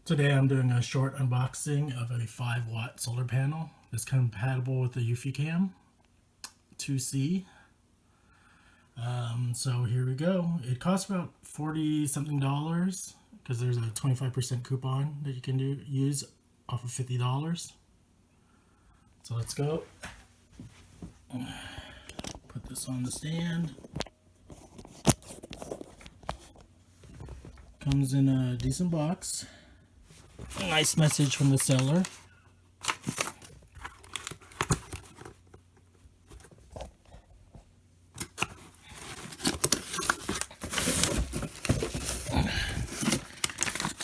Today I'm doing a short unboxing of a 5-watt solar panel that's compatible with the eufyCam 2C. So here we go. It costs about $40 something because there's a 25% coupon that you can use off of $50. So let's go. Put this on the stand. Comes in a decent box. A nice message from the seller.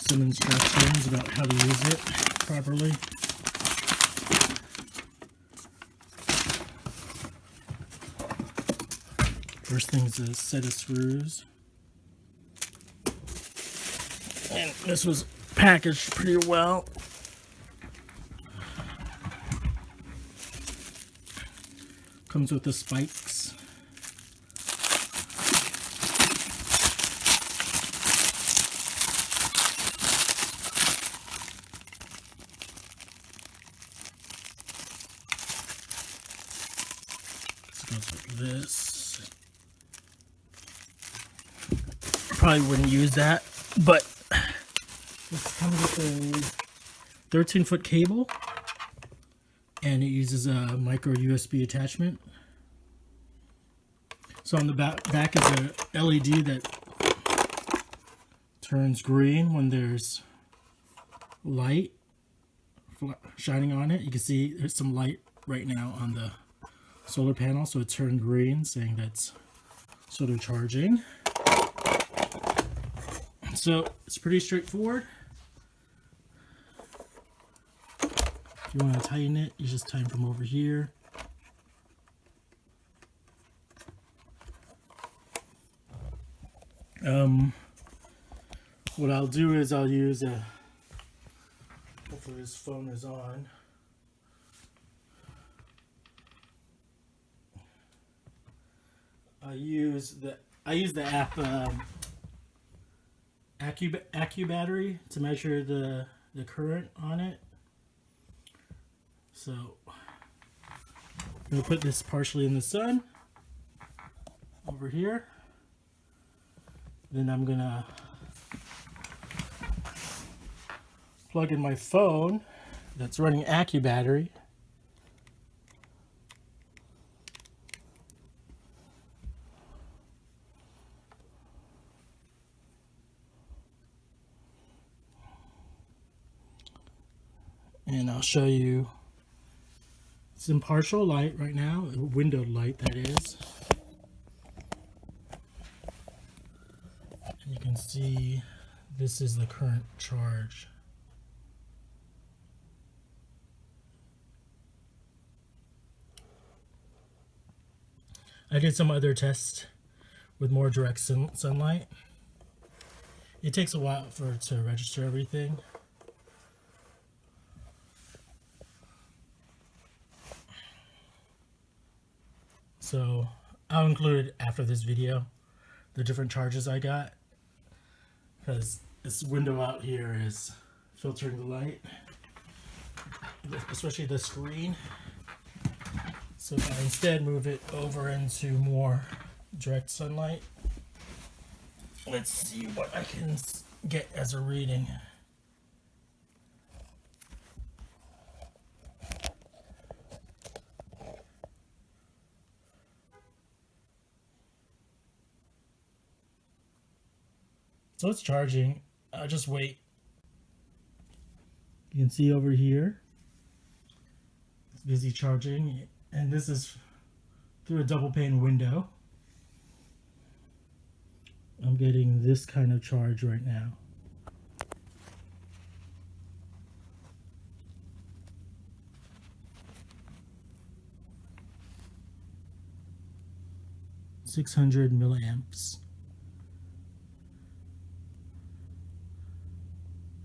Some instructions about how to use it properly. First thing is a set of screws. And this was packaged pretty well. Comes with the spikes. It goes like this. Probably wouldn't use that, but this comes with a 13-foot cable, and it uses a micro USB attachment. So on the back is a LED that turns green when there's light shining on it. You can see there's some light right now on the solar panel, so it turned green, saying that's solar charging. So it's pretty straightforward. If you want to tighten it, you just tighten from over here. What I'll do is I'll use a, hopefully this phone is on. I use the app accubattery to measure the current on it. So I'm going to put this partially in the sun over here. Then I'm going to plug in my phone that's running accubattery. And I'll show you, it's in partial light right now, windowed light that is. And you can see this is the current charge. I did some other tests with more direct sunlight. It takes a while for it to register everything. So I'll include after this video the different charges I got, because this window out here is filtering the light, especially the screen. So if I instead move it over into more direct sunlight, let's see what I can get as a reading. So it's charging. I'll just wait. You can see over here, it's busy charging, and this is through a double pane window. I'm getting this kind of charge right now. .600 milliamps.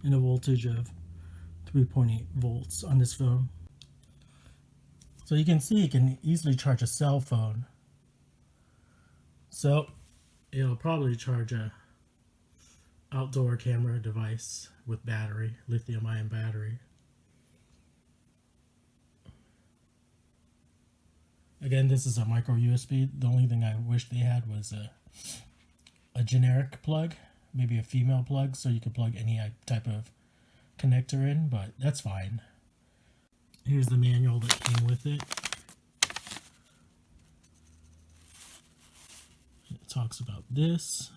And a voltage of 3.8 volts on this phone. So you can see you can easily charge a cell phone. So it'll probably charge a outdoor camera device with battery, lithium-ion battery. Again, this is a micro USB. The only thing I wish they had was a generic plug, maybe a female plug, so you could plug any type of connector in, but that's fine. Here's the manual that came with it. It talks about this,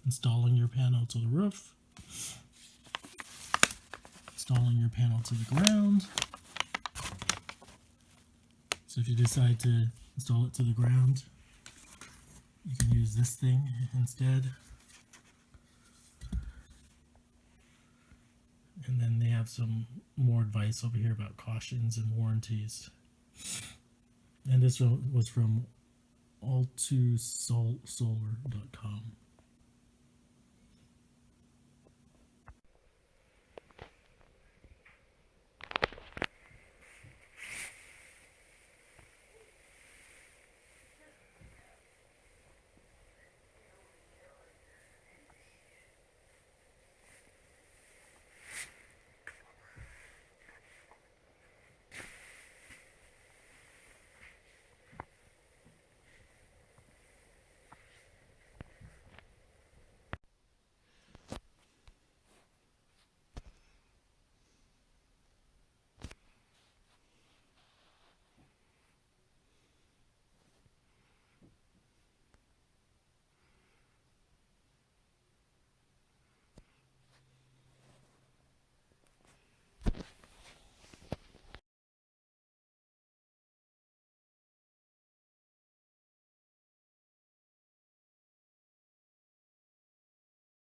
installing your panel to the roof, installing your panel to the ground. So if you decide to install it to the ground, you can use this thing instead. And then they have some more advice over here about cautions and warranties. And this one was from Allto Solar.com.